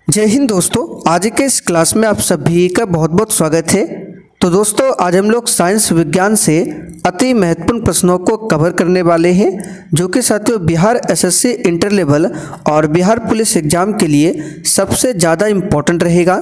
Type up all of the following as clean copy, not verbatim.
जय हिंद दोस्तों, आज के इस क्लास में आप सभी का बहुत बहुत स्वागत है। तो दोस्तों, आज हम लोग साइंस विज्ञान से अति महत्वपूर्ण प्रश्नों को कवर करने वाले हैं, जो कि साथियों बिहार एसएससी इंटर लेवल और बिहार पुलिस एग्जाम के लिए सबसे ज़्यादा इम्पोर्टेंट रहेगा।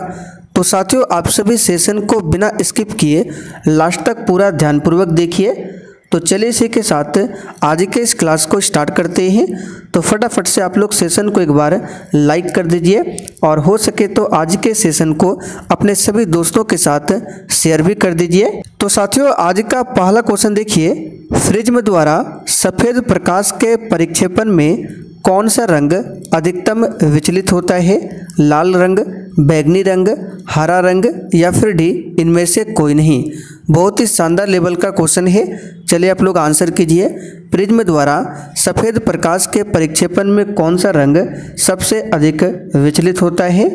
तो साथियों, आप सभी सेशन को बिना स्किप किए लास्ट तक पूरा ध्यानपूर्वक देखिए। तो चलिए इसी के साथ आज के इस क्लास को स्टार्ट करते हैं। तो फटाफट से आप लोग सेशन को एक बार लाइक कर दीजिए और हो सके तो आज के सेशन को अपने सभी दोस्तों के साथ शेयर भी कर दीजिए। तो साथियों, आज का पहला क्वेश्चन देखिए, प्रिज्म द्वारा सफ़ेद प्रकाश के परिक्षेपण में कौन सा रंग अधिकतम विचलित होता है? लाल रंग, बैंगनी रंग, हरा रंग या फिर डी इनमें से कोई नहीं। बहुत ही शानदार लेवल का क्वेश्चन है। चलिए आप लोग आंसर कीजिए। प्रिज्म द्वारा सफ़ेद प्रकाश के परिक्षेपण में कौन सा रंग सबसे अधिक विचलित होता है?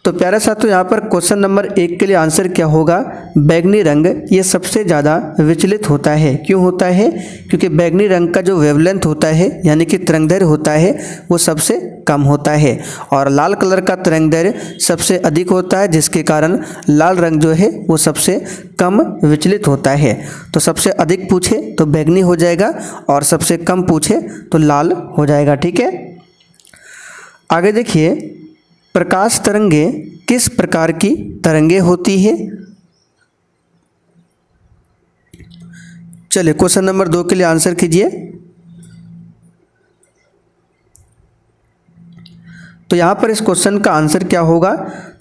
तो प्यारे साथियों, यहाँ पर क्वेश्चन नंबर 1 के लिए आंसर क्या होगा? बैंगनी रंग ये सबसे ज़्यादा विचलित होता है। क्यों होता है? क्योंकि बैंगनी रंग का जो वेवलेंथ होता है यानी कि तरंगदैर्घ्य होता है वो सबसे कम होता है, और लाल कलर का तरंगदैर्घ्य सबसे अधिक होता है, जिसके कारण लाल रंग जो है वो सबसे कम विचलित होता है। तो सबसे अधिक पूछे तो बैंगनी हो जाएगा और सबसे कम पूछे तो लाल हो जाएगा। ठीक है, आगे देखिए, प्रकाश तरंगे किस प्रकार की तरंगे होती है? चलिए क्वेश्चन नंबर 2 के लिए आंसर कीजिए। तो यहाँ पर इस क्वेश्चन का आंसर क्या होगा?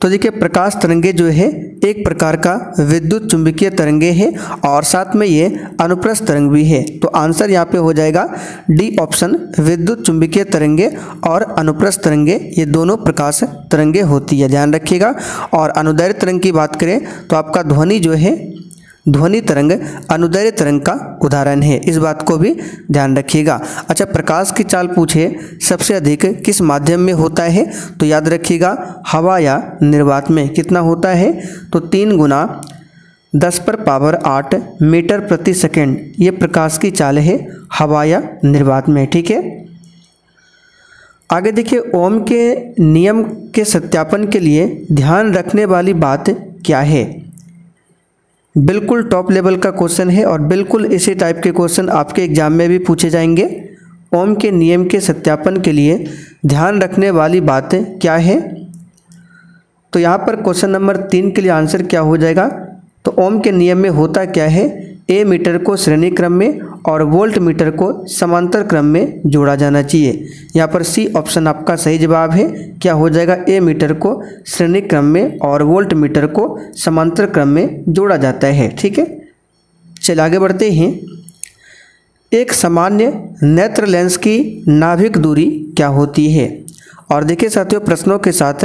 तो देखिए, प्रकाश तरंगे जो है एक प्रकार का विद्युत चुंबकीय तरंगे है और साथ में ये अनुप्रस्थ तरंग भी है। तो आंसर यहाँ पे हो जाएगा डी ऑप्शन, विद्युत चुंबकीय तरंगे और अनुप्रस्थ तरंगे ये दोनों प्रकाश तरंगे होती है, ध्यान रखिएगा। और अनुदैर्घ्य तरंग की बात करें तो आपका ध्वनि जो है, ध्वनि तरंग अनुदैर्घ्य तरंग का उदाहरण है, इस बात को भी ध्यान रखिएगा। अच्छा, प्रकाश की चाल पूछे सबसे अधिक किस माध्यम में होता है? तो याद रखिएगा हवा या निर्वात में। कितना होता है? तो 3 गुना 10⁻8 मीटर प्रति सेकेंड ये प्रकाश की चाल है हवा या निर्वात में। ठीक है, आगे देखिए, ओम के नियम के सत्यापन के लिए ध्यान रखने वाली बात क्या है? बिल्कुल टॉप लेवल का क्वेश्चन है और बिल्कुल इसी टाइप के क्वेश्चन आपके एग्जाम में भी पूछे जाएंगे। ओम के नियम के सत्यापन के लिए ध्यान रखने वाली बातें क्या है? तो यहाँ पर क्वेश्चन नंबर 3 के लिए आंसर क्या हो जाएगा? तो ओम के नियम में होता क्या है? ए मीटर को श्रेणी क्रम में और वोल्ट मीटर को समांतर क्रम में जोड़ा जाना चाहिए। यहाँ पर सी ऑप्शन आपका सही जवाब है। क्या हो जाएगा? ए मीटर को श्रेणी क्रम में और वोल्ट मीटर को समांतर क्रम में जोड़ा जाता है। ठीक है, चलिए आगे बढ़ते हैं। एक सामान्य नेत्र लेंस की नाभिक दूरी क्या होती है? और देखिए साथियों, प्रश्नों के साथ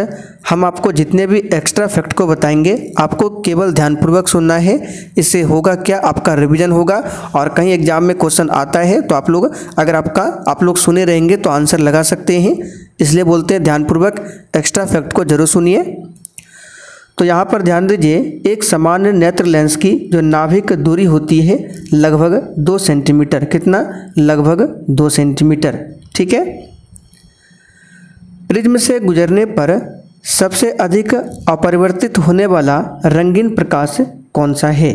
हम आपको जितने भी एक्स्ट्रा फैक्ट को बताएंगे आपको केवल ध्यानपूर्वक सुनना है। इससे होगा क्या? आपका रिवीजन होगा और कहीं एग्जाम में क्वेश्चन आता है तो आप लोग सुने रहेंगे तो आंसर लगा सकते हैं। इसलिए बोलते हैं ध्यानपूर्वक एक्स्ट्रा फैक्ट को जरूर सुनिए। तो यहाँ पर ध्यान दीजिए, एक सामान्य नेत्र लेंस की जो नाभिक दूरी होती है लगभग 2 सेंटीमीटर। कितना? लगभग 2 सेंटीमीटर। ठीक है, प्रिज्म से गुजरने पर सबसे अधिक अपरिवर्तित होने वाला रंगीन प्रकाश कौन सा है?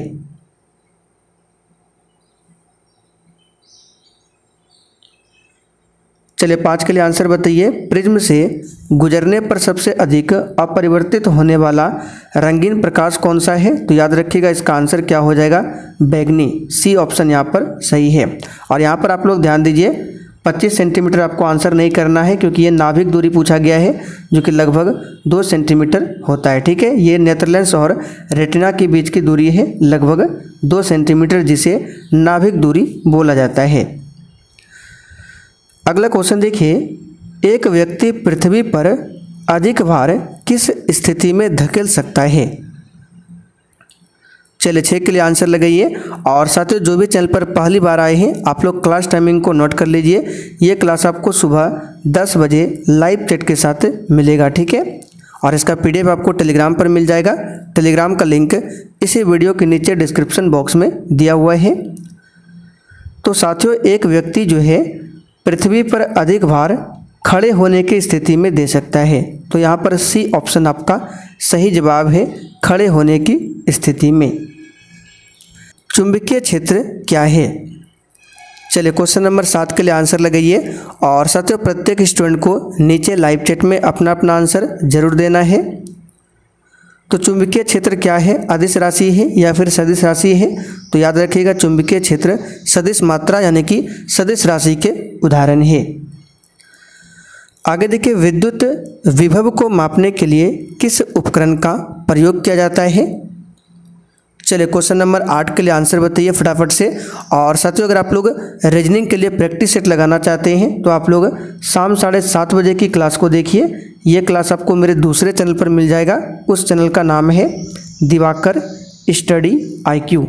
चलिए 5 के लिए आंसर बताइए। प्रिज्म से गुजरने पर सबसे अधिक अपरिवर्तित होने वाला रंगीन प्रकाश कौन सा है? तो याद रखिएगा इसका आंसर क्या हो जाएगा? बैंगनी। सी ऑप्शन यहाँ पर सही है। और यहाँ पर आप लोग ध्यान दीजिए, 25 सेंटीमीटर आपको आंसर नहीं करना है क्योंकि ये नाभिक दूरी पूछा गया है जो कि लगभग 2 सेंटीमीटर होता है। ठीक है, ये नेत्र लेंस और रेटिना के बीच की दूरी है लगभग 2 सेंटीमीटर, जिसे नाभिक दूरी बोला जाता है। अगला क्वेश्चन देखिए, एक व्यक्ति पृथ्वी पर अधिक भार किस स्थिति में धकेल सकता है? चलिए 6 के लिए आंसर लगाइए। और साथियों, जो भी चैनल पर पहली बार आए हैं आप लोग क्लास टाइमिंग को नोट कर लीजिए। ये क्लास आपको सुबह 10 बजे लाइव चैट के साथ मिलेगा। ठीक है, और इसका PDF आपको टेलीग्राम पर मिल जाएगा। टेलीग्राम का लिंक इसी वीडियो के नीचे डिस्क्रिप्शन बॉक्स में दिया हुआ है। तो साथियों, एक व्यक्ति जो है पृथ्वी पर अधिक भार खड़े होने की स्थिति में दे सकता है। तो यहाँ पर सी ऑप्शन आपका सही जवाब है, खड़े होने की स्थिति में। चुंबकीय क्षेत्र क्या है? चलिए क्वेश्चन नंबर 7 के लिए आंसर लगाइए और साथियों प्रत्येक स्टूडेंट को नीचे लाइव चैट में अपना अपना आंसर जरूर देना है। तो चुंबकीय क्षेत्र क्या है? अदिश राशि है या फिर सदिश राशि है? तो याद रखिएगा चुंबकीय क्षेत्र सदिश मात्रा यानी कि सदिश राशि के उदाहरण है। आगे देखिए, विद्युत विभव को मापने के लिए किस उपकरण का प्रयोग किया जाता है? चलिए क्वेश्चन नंबर 8 के लिए आंसर बताइए फटाफट से। और साथियों अगर आप लोग रीजनिंग के लिए प्रैक्टिस सेट लगाना चाहते हैं तो आप लोग शाम 7:30 बजे की क्लास को देखिए। ये क्लास आपको मेरे दूसरे चैनल पर मिल जाएगा, उस चैनल का नाम है दिवाकर स्टडी IQ।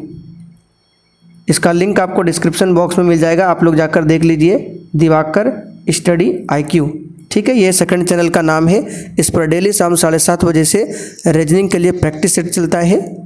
इसका लिंक आपको डिस्क्रिप्शन बॉक्स में मिल जाएगा, आप लोग जाकर देख लीजिए, दिवाकर स्टडी IQ। ठीक है, ये सेकंड चैनल का नाम है। इस पर डेली शाम 7:30 बजे से रीजनिंग के लिए प्रैक्टिस सेट चलता है।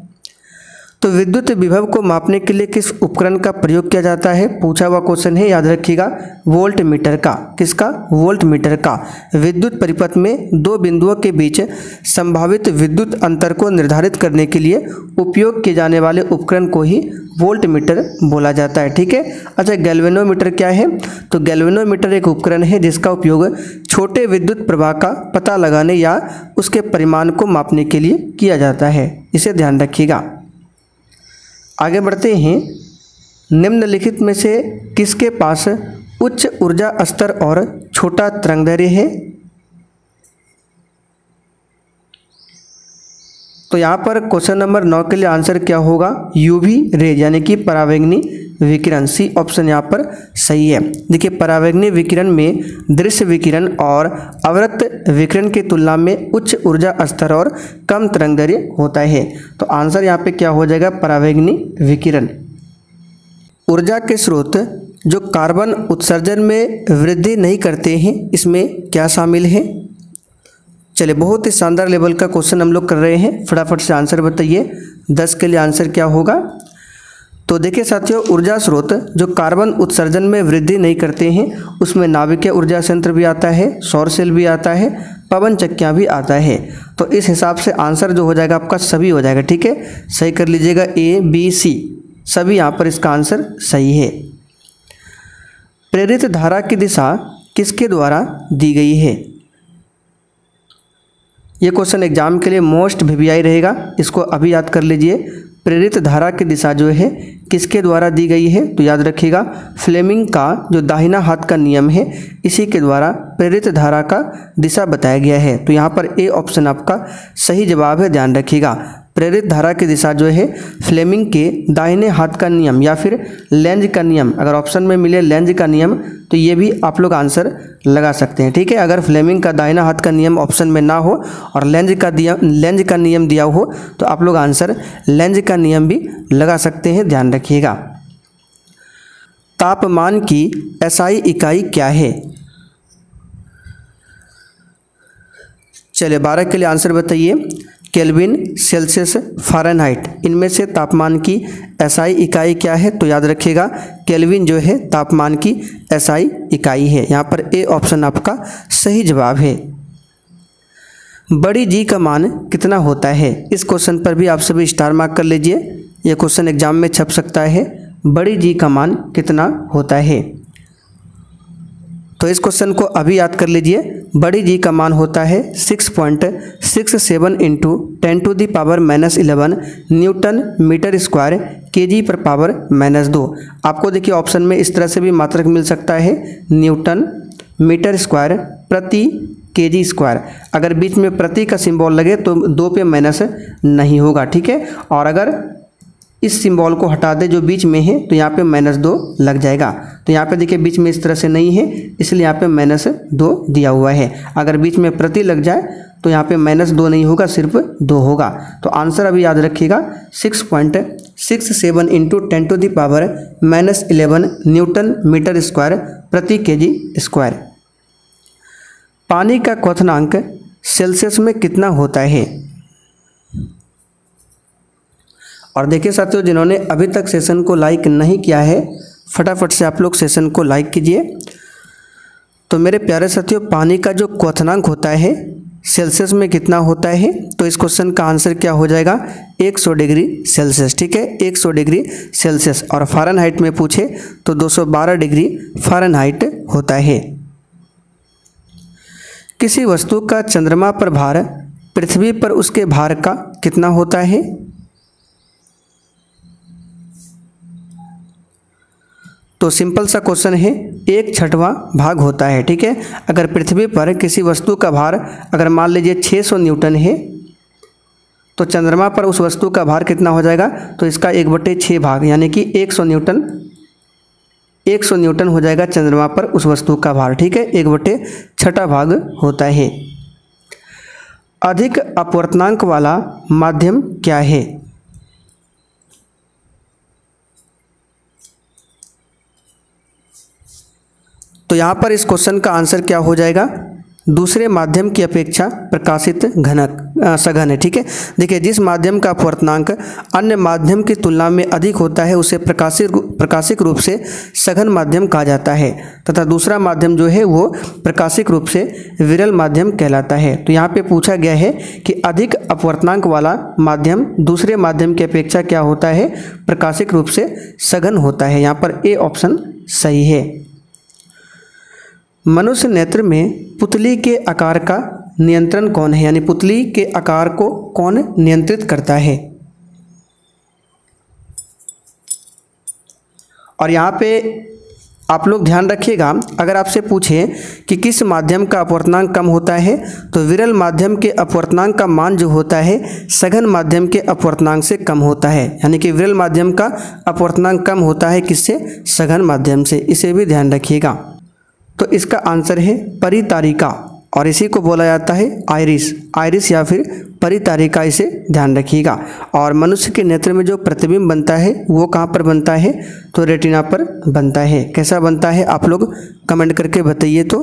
तो विद्युत विभव को मापने के लिए किस उपकरण का प्रयोग किया जाता है? पूछा हुआ क्वेश्चन है, याद रखिएगा वोल्ट मीटर का। किसका? वोल्ट मीटर का। विद्युत परिपथ में दो बिंदुओं के बीच संभावित विद्युत अंतर को निर्धारित करने के लिए उपयोग किए जाने वाले उपकरण को ही वोल्ट मीटर बोला जाता है। ठीक है। अच्छा, गैल्वेनोमीटर क्या है? तो गैल्वेनोमीटर एक उपकरण है जिसका उपयोग छोटे विद्युत प्रवाह का पता लगाने या उसके परिमाण को मापने के लिए किया जाता है, इसे ध्यान रखिएगा। आगे बढ़ते हैं, निम्नलिखित में से किसके पास उच्च ऊर्जा स्तर और छोटा तरंगदैर्घ्य है? तो यहाँ पर क्वेश्चन नंबर 9 के लिए आंसर क्या होगा? UV रेज यानी कि परावैंगनी विकिरण। सी ऑप्शन यहाँ पर सही है। देखिए परावैंगनी विकिरण में दृश्य विकिरण और अवरक्त विकिरण की तुलना में उच्च ऊर्जा स्तर और कम तरंगदैर्घ्य होता है। तो आंसर यहाँ पे क्या हो जाएगा? परावैंगनी विकिरण। ऊर्जा के स्रोत जो कार्बन उत्सर्जन में वृद्धि नहीं करते हैं, इसमें क्या शामिल है? चलिए बहुत ही शानदार लेवल का क्वेश्चन हम लोग कर रहे हैं, फटाफट से आंसर बताइए। 10 के लिए आंसर क्या होगा? तो देखिए साथियों, ऊर्जा स्रोत जो कार्बन उत्सर्जन में वृद्धि नहीं करते हैं उसमें नाभिकीय ऊर्जा संयंत्र भी आता है, सौर सेल भी आता है, पवन चक्कियाँ भी आता है। तो इस हिसाब से आंसर जो हो जाएगा आपका सभी हो जाएगा। ठीक है, सही कर लीजिएगा, A, B, C सभी यहाँ पर इसका आंसर सही है। प्रेरित धारा की दिशा किसके द्वारा दी गई है? ये क्वेश्चन एग्जाम के लिए मोस्ट VVI रहेगा, इसको अभी याद कर लीजिए। प्रेरित धारा की दिशा जो है किसके द्वारा दी गई है? तो याद रखिएगा फ्लेमिंग का जो दाहिना हाथ का नियम है, इसी के द्वारा प्रेरित धारा का दिशा बताया गया है। तो यहाँ पर A ऑप्शन आपका सही जवाब है, ध्यान रखिएगा। प्रेरित धारा की दिशा जो है फ्लेमिंग के दाहिने हाथ का नियम या फिर लेंज का नियम, अगर ऑप्शन में मिले लेंज का नियम तो ये भी आप लोग आंसर लगा सकते हैं। ठीक है, अगर फ्लेमिंग का दाहिना हाथ का नियम ऑप्शन में ना हो और लेंज का नियम दिया हो तो आप लोग आंसर लेंज का नियम भी लगा सकते हैं, ध्यान रखिएगा। तापमान की SI इकाई क्या है? चलिए 12 के लिए आंसर बताइए। केल्विन, सेल्सियस, फ़ारेनहाइट, इनमें से तापमान की SI इकाई क्या है? तो याद रखिएगा केल्विन जो है तापमान की SI इकाई है। यहाँ पर A ऑप्शन आपका सही जवाब है। बड़ी G का मान कितना होता है? इस क्वेश्चन पर भी आप सभी स्टार मार्क कर लीजिए, यह क्वेश्चन एग्जाम में छप सकता है। बड़ी G का मान कितना होता है? तो इस क्वेश्चन को अभी याद कर लीजिए। बड़ी G का मान होता है 6.67 into 10⁻⁻11 newton meter square kg पर पावर -2। आपको देखिए ऑप्शन में इस तरह से भी मात्रक मिल सकता है, न्यूटन मीटर स्क्वायर प्रति kg स्क्वायर। अगर बीच में प्रति का सिंबल लगे तो 2 पे माइनस नहीं होगा। ठीक है, और अगर इस सिंबल को हटा दे जो बीच में है तो यहाँ पे -2 लग जाएगा। तो यहाँ पे देखिए बीच में इस तरह से नहीं है, इसलिए यहाँ पे -2 दिया हुआ है। अगर बीच में प्रति लग जाए तो यहाँ पे -2 नहीं होगा, सिर्फ 2 होगा। तो आंसर अभी याद रखिएगा 6.67 इंटू 10⁻11 न्यूटन मीटर स्क्वायर प्रति kg स्क्वायर। पानी का क्वथनांक सेल्सियस में कितना होता है? और देखिए साथियों, जिन्होंने अभी तक सेशन को लाइक नहीं किया है फटाफट से आप लोग सेशन को लाइक कीजिए। तो मेरे प्यारे साथियों, पानी का जो क्वथनांक होता है सेल्सियस में कितना होता है, तो इस क्वेश्चन का आंसर क्या हो जाएगा, 100 डिग्री सेल्सियस। ठीक है, 100 डिग्री सेल्सियस। और फ़ारेनहाइट में पूछे तो 212 डिग्री फ़ारेनहाइट होता है। किसी वस्तु का चंद्रमा पर भार पृथ्वी पर उसके भार का कितना होता है, तो सिंपल सा क्वेश्चन है, 1/6 भाग होता है। ठीक है, अगर पृथ्वी पर किसी वस्तु का भार अगर मान लीजिए 600 न्यूटन है, तो चंद्रमा पर उस वस्तु का भार कितना हो जाएगा, तो इसका 1/6 भाग यानी कि 100 न्यूटन हो जाएगा चंद्रमा पर उस वस्तु का भार। ठीक है, 1/6 भाग होता है। अधिक अपवर्तनांक वाला माध्यम क्या है, तो यहाँ पर इस क्वेश्चन का आंसर क्या हो जाएगा, दूसरे माध्यम की अपेक्षा प्रकाशित घनक सघन है। ठीक है, देखिए जिस माध्यम का अपवर्तनांक अन्य माध्यम की तुलना में अधिक होता है उसे प्रकाशिक रूप से सघन माध्यम कहा जाता है, तथा दूसरा माध्यम जो है वो प्रकाशिक रूप से विरल माध्यम कहलाता है। तो यहाँ पे पूछा गया है कि अधिक अपवर्तनांक वाला माध्यम दूसरे माध्यम की अपेक्षा क्या होता है, प्रकाशिक रूप से सघन होता है। यहाँ पर ए ऑप्शन सही है। मनुष्य नेत्र में पुतली के आकार का नियंत्रण कौन है, यानी पुतली के आकार को कौन नियंत्रित करता है। और यहाँ पे आप लोग ध्यान रखिएगा, अगर आपसे पूछे कि किस माध्यम का अपवर्तनांक कम होता है, तो विरल माध्यम के अपवर्तनांक का मान जो होता है सघन माध्यम के अपवर्तनांक से कम होता है, यानी कि विरल माध्यम का अपवर्तनांक कम होता है किससे, सघन माध्यम से। इसे भी ध्यान रखिएगा। तो इसका आंसर है परितारिका, और इसी को बोला जाता है आइरिस या फिर परितारिका, इसे ध्यान रखिएगा। और मनुष्य के नेत्र में जो प्रतिबिंब बनता है वो कहाँ पर बनता है, तो रेटिना पर बनता है। कैसा बनता है आप लोग कमेंट करके बताइए। तो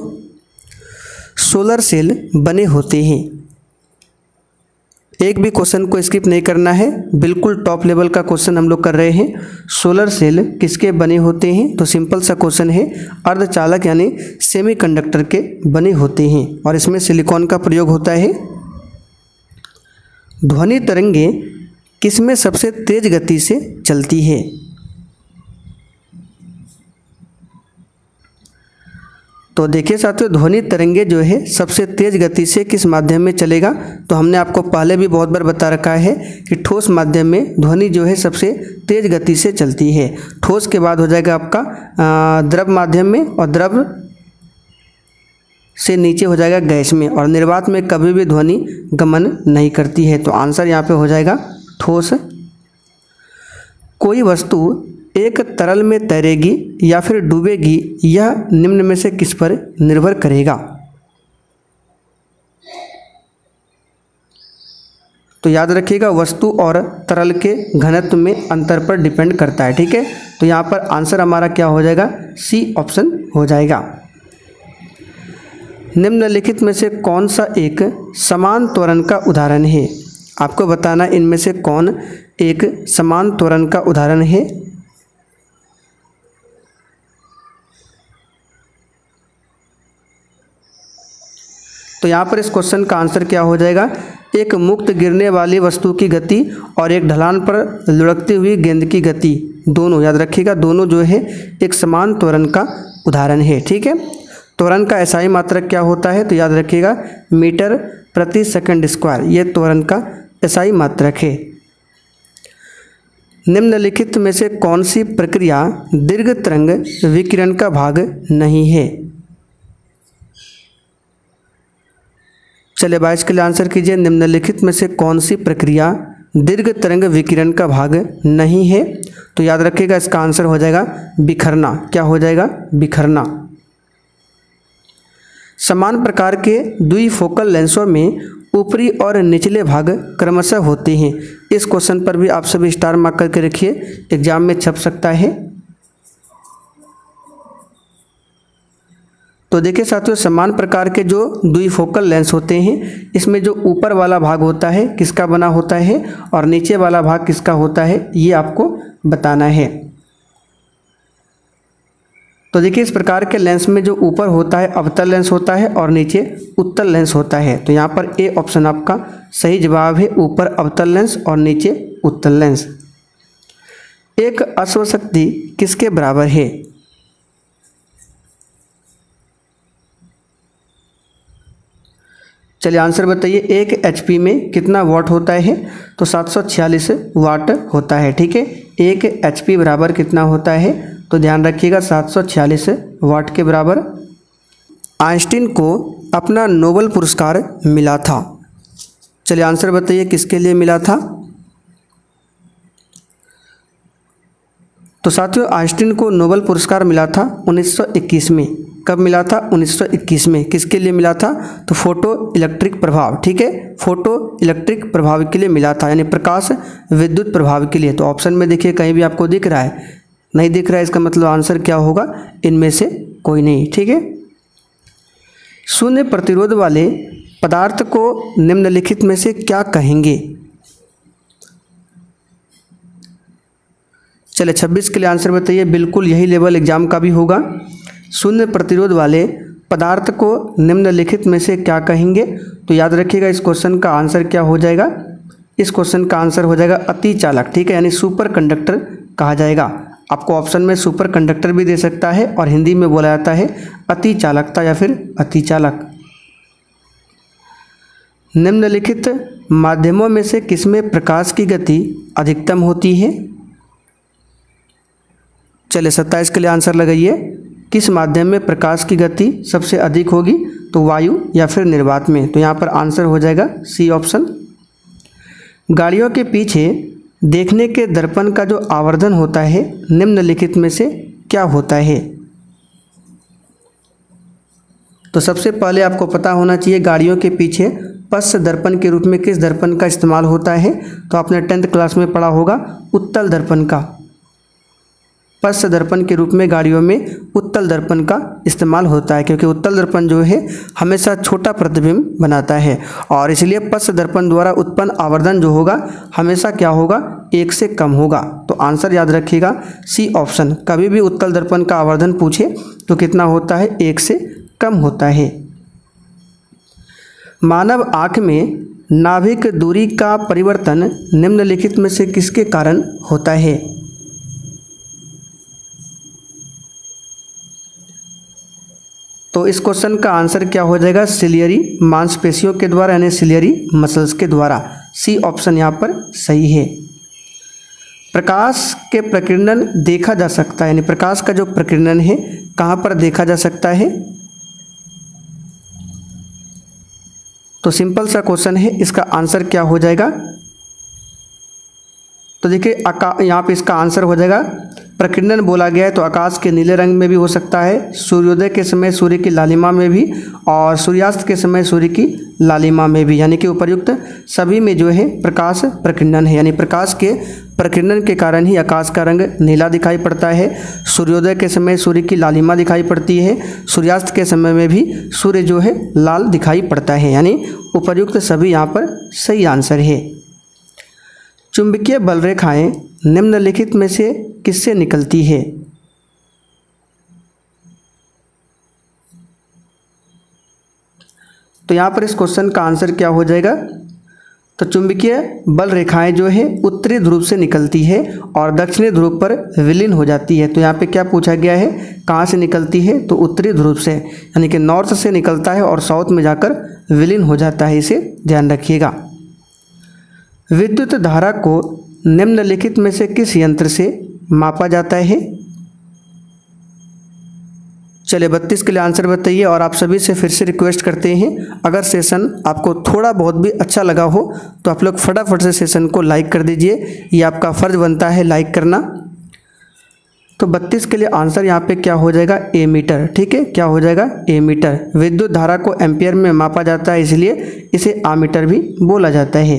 सोलर सेल बने होते हैं, एक भी क्वेश्चन को स्किप नहीं करना है, बिल्कुल टॉप लेवल का क्वेश्चन हम लोग कर रहे हैं। सोलर सेल किसके बने होते हैं, तो सिंपल सा क्वेश्चन है, अर्धचालक यानी सेमीकंडक्टर के बने होते हैं, और इसमें सिलिकॉन का प्रयोग होता है। ध्वनि तरंगे किसमें सबसे तेज गति से चलती है, तो देखिए साथियों, ध्वनि तरंगे जो है सबसे तेज गति से किस माध्यम में चलेगा, तो हमने आपको पहले भी बहुत बार बता रखा है कि ठोस माध्यम में ध्वनि जो है सबसे तेज गति से चलती है। ठोस के बाद हो जाएगा आपका द्रव माध्यम में, और द्रव से नीचे हो जाएगा गैस में, और निर्वात में कभी भी ध्वनि गमन नहीं करती है। तो आंसर यहाँ पे हो जाएगा ठोस। कोई वस्तु एक तरल में तैरेगी या फिर डूबेगी, यह निम्न में से किस पर निर्भर करेगा, तो याद रखिएगा वस्तु और तरल के घनत्व में अंतर पर डिपेंड करता है। ठीक है, तो यहाँ पर आंसर हमारा क्या हो जाएगा, सी ऑप्शन हो जाएगा। निम्नलिखित में से कौन सा एक समान त्वरण का उदाहरण है, आपको बताना इनमें से कौन एक समान त्वरण का उदाहरण है। तो यहाँ पर इस क्वेश्चन का आंसर क्या हो जाएगा, एक मुक्त गिरने वाली वस्तु की गति और एक ढलान पर लुढ़कती हुई गेंद की गति, दोनों याद रखिएगा, दोनों जो है एक समान त्वरण का उदाहरण है। ठीक है, त्वरण का एसआई मात्रक क्या होता है, तो याद रखिएगा मीटर प्रति सेकंड स्क्वायर, ये त्वरण का एसआई मात्रक है। निम्नलिखित में से कौन सी प्रक्रिया दीर्घ तरंग विकिरण का भाग नहीं है, चलिए 22 के लिए आंसर कीजिए। निम्नलिखित में से कौन सी प्रक्रिया दीर्घ तरंग विकिरण का भाग नहीं है, तो याद रखिएगा इसका आंसर हो जाएगा बिखरना। क्या हो जाएगा, बिखरना। समान प्रकार के द्विफोकल लेंसों में ऊपरी और निचले भाग क्रमशः होते हैं। इस क्वेश्चन पर भी आप सभी स्टार मार्क करके रखिए, एग्जाम में छप सकता है। तो देखिए साथियों, समान प्रकार के जो द्विफोकल लेंस होते हैं, इसमें जो ऊपर वाला भाग होता है किसका बना होता है और नीचे वाला भाग किसका होता है, ये आपको बताना है। तो देखिए इस प्रकार के लेंस में जो ऊपर होता है अवतल लेंस होता है और नीचे उत्तल लेंस होता है। तो यहाँ पर ए ऑप्शन आपका सही जवाब है, ऊपर अवतल लेंस और नीचे उत्तल लेंस। एक अश्व शक्ति किसके बराबर है? चलिए आंसर बताइए। एक एचपी में कितना वाट होता है? तो 746 वाट होता है। ठीक है, एक एचपी बराबर कितना होता है? तो ध्यान रखिएगा 746 वाट के बराबर। आइंस्टीन को अपना नोबेल पुरस्कार मिला था। चलिए आंसर बताइए किसके लिए मिला था? तो साथियों आइंस्टीन को नोबेल पुरस्कार मिला था 1921 में। कब मिला था? 1921 में। किसके लिए मिला था? तो फोटो इलेक्ट्रिक प्रभाव। ठीक है, फोटो इलेक्ट्रिक प्रभाव के लिए मिला था, यानी प्रकाश विद्युत प्रभाव के लिए। तो ऑप्शन में देखिए कहीं भी आपको दिख रहा है? नहीं दिख रहा है, इसका मतलब आंसर क्या होगा? इनमें से कोई नहीं। ठीक है, शून्य प्रतिरोध वाले पदार्थ को निम्नलिखित में से क्या कहेंगे? चलिए 26 के लिए आंसर बताइए। बिल्कुल यही लेवल एग्जाम का भी होगा। शून्य प्रतिरोध वाले पदार्थ को निम्नलिखित में से क्या कहेंगे? तो याद रखिएगा इस क्वेश्चन का आंसर क्या हो जाएगा? इस क्वेश्चन का आंसर हो जाएगा अति चालक। ठीक है, यानी सुपर कंडक्टर कहा जाएगा। आपको ऑप्शन में सुपर कंडक्टर भी दे सकता है और हिंदी में बोला जाता है अति चालकता या फिर अति चालक। निम्नलिखित माध्यमों में से किसमें प्रकाश की गति अधिकतम होती है? चलिए 27 के लिए आंसर लगाइए। किस माध्यम में प्रकाश की गति सबसे अधिक होगी? तो वायु या फिर निर्वात में। तो यहाँ पर आंसर हो जाएगा सी ऑप्शन। गाड़ियों के पीछे देखने के दर्पण का जो आवर्धन होता है निम्नलिखित में से क्या होता है? तो सबसे पहले आपको पता होना चाहिए गाड़ियों के पीछे पश्च दर्पण के रूप में किस दर्पण का इस्तेमाल होता है? तो आपने 10th क्लास में पढ़ा होगा उत्तल दर्पण का। पश्च दर्पण के रूप में गाड़ियों में उत्तल दर्पण का इस्तेमाल होता है, क्योंकि उत्तल दर्पण जो है हमेशा छोटा प्रतिबिंब बनाता है और इसलिए पश्च दर्पण द्वारा उत्पन्न आवर्धन जो होगा हमेशा क्या होगा? 1 से कम होगा। तो आंसर याद रखिएगा सी ऑप्शन। कभी भी उत्तल दर्पण का आवर्धन पूछे तो कितना होता है? 1 से कम होता है। मानव आँख में नाभिक दूरी का परिवर्तन निम्नलिखित में से किसके कारण होता है? तो इस क्वेश्चन का आंसर क्या हो जाएगा? सिलियरी मांसपेशियों के द्वारा, यानी सिलियरी मसल्स के द्वारा। सी ऑप्शन यहाँ पर सही है। प्रकाश के प्रकीर्णन देखा जा सकता है, यानी प्रकाश का जो प्रकीर्णन है कहाँ पर देखा जा सकता है? तो सिंपल सा क्वेश्चन है, इसका आंसर क्या हो जाएगा? तो देखिए यहाँ पे इसका आंसर हो जाएगा प्रकीर्णन बोला गया है तो आकाश के नीले रंग में भी हो सकता है, सूर्योदय के समय सूर्य की लालिमा में भी और सूर्यास्त के समय सूर्य की लालिमा में भी, यानी कि उपर्युक्त सभी में जो है प्रकाश प्रकीर्णन है। यानी प्रकाश के प्रकीर्णन के कारण ही आकाश का रंग नीला दिखाई पड़ता है। सूर्योदय के समय सूर्य की लालिमा दिखाई पड़ती है, सूर्यास्त के समय में भी सूर्य जो है लाल दिखाई पड़ता है, यानी उपर्युक्त सभी यहाँ पर सही आंसर है। चुंबकीय बल रेखाएं निम्नलिखित में से किससे निकलती है? तो यहाँ पर इस क्वेश्चन का आंसर क्या हो जाएगा? तो चुंबकीय बल रेखाएं जो है उत्तरी ध्रुव से निकलती है और दक्षिणी ध्रुव पर विलीन हो जाती है। तो यहाँ पे क्या पूछा गया है? कहाँ से निकलती है? तो उत्तरी ध्रुव से, यानी कि नॉर्थ से निकलता है और साउथ में जाकर विलीन हो जाता है, इसे ध्यान रखिएगा। विद्युत धारा को निम्नलिखित में से किस यंत्र से मापा जाता है? चलिए 32 के लिए आंसर बताइए। और आप सभी से फिर से रिक्वेस्ट करते हैं, अगर सेशन आपको थोड़ा बहुत भी अच्छा लगा हो तो आप लोग फटाफट से सेशन को लाइक कर दीजिए, ये आपका फ़र्ज बनता है लाइक करना। तो 32 के लिए आंसर यहाँ पे क्या हो जाएगा? ए मीटर। ठीक है, क्या हो जाएगा? ए मीटर। विद्युत धारा को एम्पियर में मापा जाता है, इसलिए इसे आमीटर भी बोला जाता है।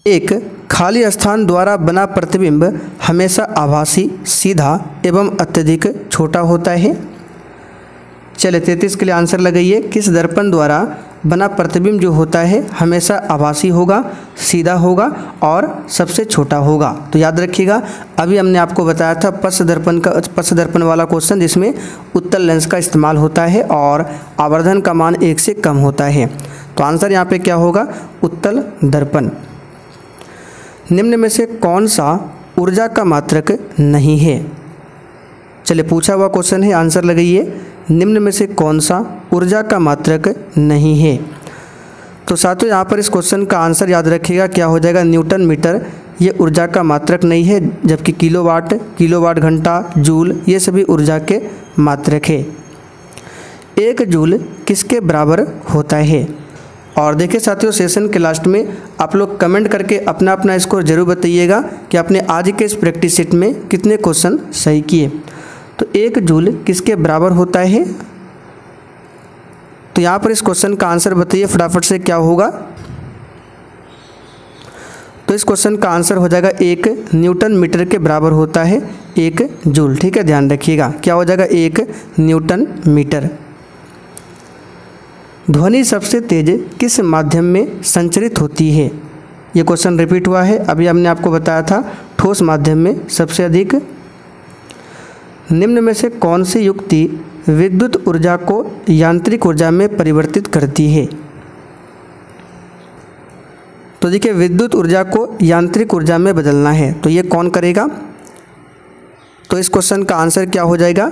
एक खाली स्थान द्वारा बना प्रतिबिंब हमेशा आभासी, सीधा एवं अत्यधिक छोटा होता है। चलिए 33 के लिए आंसर लगाइए। किस दर्पण द्वारा बना प्रतिबिंब जो होता है हमेशा आभासी होगा, सीधा होगा और सबसे छोटा होगा। तो याद रखिएगा, अभी हमने आपको बताया था पश्च दर्पण वाला क्वेश्चन जिसमें उत्तल लेंस का इस्तेमाल होता है और आवर्धन का मान 1 से कम होता है। तो आंसर यहाँ पे क्या होगा, उत्तल दर्पण। निम्न में से कौन सा ऊर्जा का मात्रक नहीं है। चलिए पूछा हुआ क्वेश्चन है, आंसर लगाइए। निम्न में से कौन सा ऊर्जा का मात्रक नहीं है। तो साथियों यहाँ पर इस क्वेश्चन का आंसर याद रखिएगा क्या हो जाएगा, न्यूटन मीटर ये ऊर्जा का मात्रक नहीं है, जबकि किलोवाट घंटा, जूल ये सभी ऊर्जा के मात्रक है। 1 जूल किसके बराबर होता है। और देखिए साथियों, सेशन के लास्ट में आप लोग कमेंट करके अपना अपना स्कोर जरूर बताइएगा कि आपने आज के इस प्रैक्टिस सेट में कितने क्वेश्चन सही किए। तो 1 जूल किसके बराबर होता है। तो यहाँ पर इस क्वेश्चन का आंसर बताइए फटाफट से क्या होगा। तो इस क्वेश्चन का आंसर हो जाएगा 1 न्यूटन मीटर के बराबर होता है 1 जूल। ठीक है, ध्यान रखिएगा क्या हो जाएगा, 1 न्यूटन मीटर। ध्वनि सबसे तेज किस माध्यम में संचरित होती है। ये क्वेश्चन रिपीट हुआ है, अभी हमने आपको बताया था ठोस माध्यम में सबसे अधिक। निम्न में से कौन सी युक्ति विद्युत ऊर्जा को यांत्रिक ऊर्जा में परिवर्तित करती है। तो देखिए, विद्युत ऊर्जा को यांत्रिक ऊर्जा में बदलना है तो ये कौन करेगा। तो इस क्वेश्चन का आंसर क्या हो जाएगा,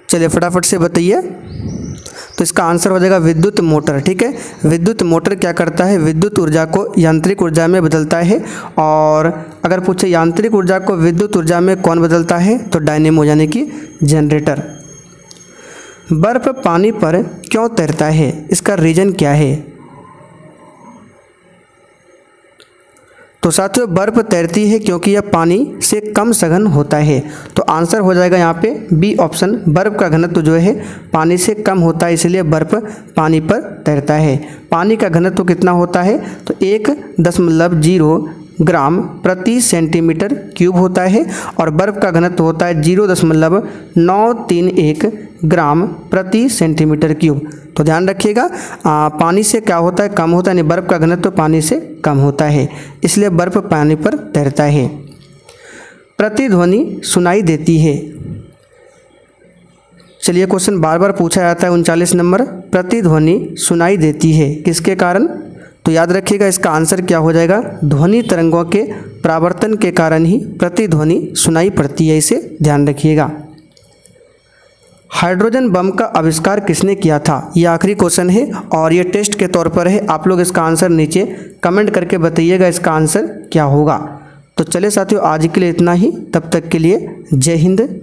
चलिए फटाफट से बताइए। तो इसका आंसर हो जाएगा विद्युत मोटर। ठीक है, विद्युत मोटर क्या करता है, विद्युत ऊर्जा को यांत्रिक ऊर्जा में बदलता है। और अगर पूछे यांत्रिक ऊर्जा को विद्युत ऊर्जा में कौन बदलता है, तो डायनेमो यानी कि जनरेटर। बर्फ पानी पर क्यों तैरता है, इसका रीजन क्या है। तो साथियों, बर्फ तैरती है क्योंकि यह पानी से कम सघन होता है। तो आंसर हो जाएगा यहाँ पे बी ऑप्शन, बर्फ का घनत्व जो है पानी से कम होता है, इसलिए बर्फ पानी पर तैरता है। पानी का घनत्व कितना होता है, तो 1.0 ग्राम प्रति सेंटीमीटर क्यूब होता है और बर्फ का घनत्व होता है 0.931 ग्राम प्रति सेंटीमीटर क्यूब। तो ध्यान रखिएगा, पानी से क्या होता है, कम होता है, यानी बर्फ का घनत्व पानी से कम होता है, इसलिए बर्फ पानी पर तैरता है। प्रतिध्वनि सुनाई देती है। चलिए क्वेश्चन बार बार पूछा जाता है 39 नंबर, प्रतिध्वनि सुनाई देती है किसके कारण। तो याद रखिएगा इसका आंसर क्या हो जाएगा, ध्वनि तरंगों के परावर्तन के कारण ही प्रतिध्वनि सुनाई पड़ती है, इसे ध्यान रखिएगा। हाइड्रोजन बम का आविष्कार किसने किया था, ये आखिरी क्वेश्चन है और ये टेस्ट के तौर पर है। आप लोग इसका आंसर नीचे कमेंट करके बताइएगा इसका आंसर क्या होगा। तो चले साथियों, आज के लिए इतना ही, तब तक के लिए जय हिंद।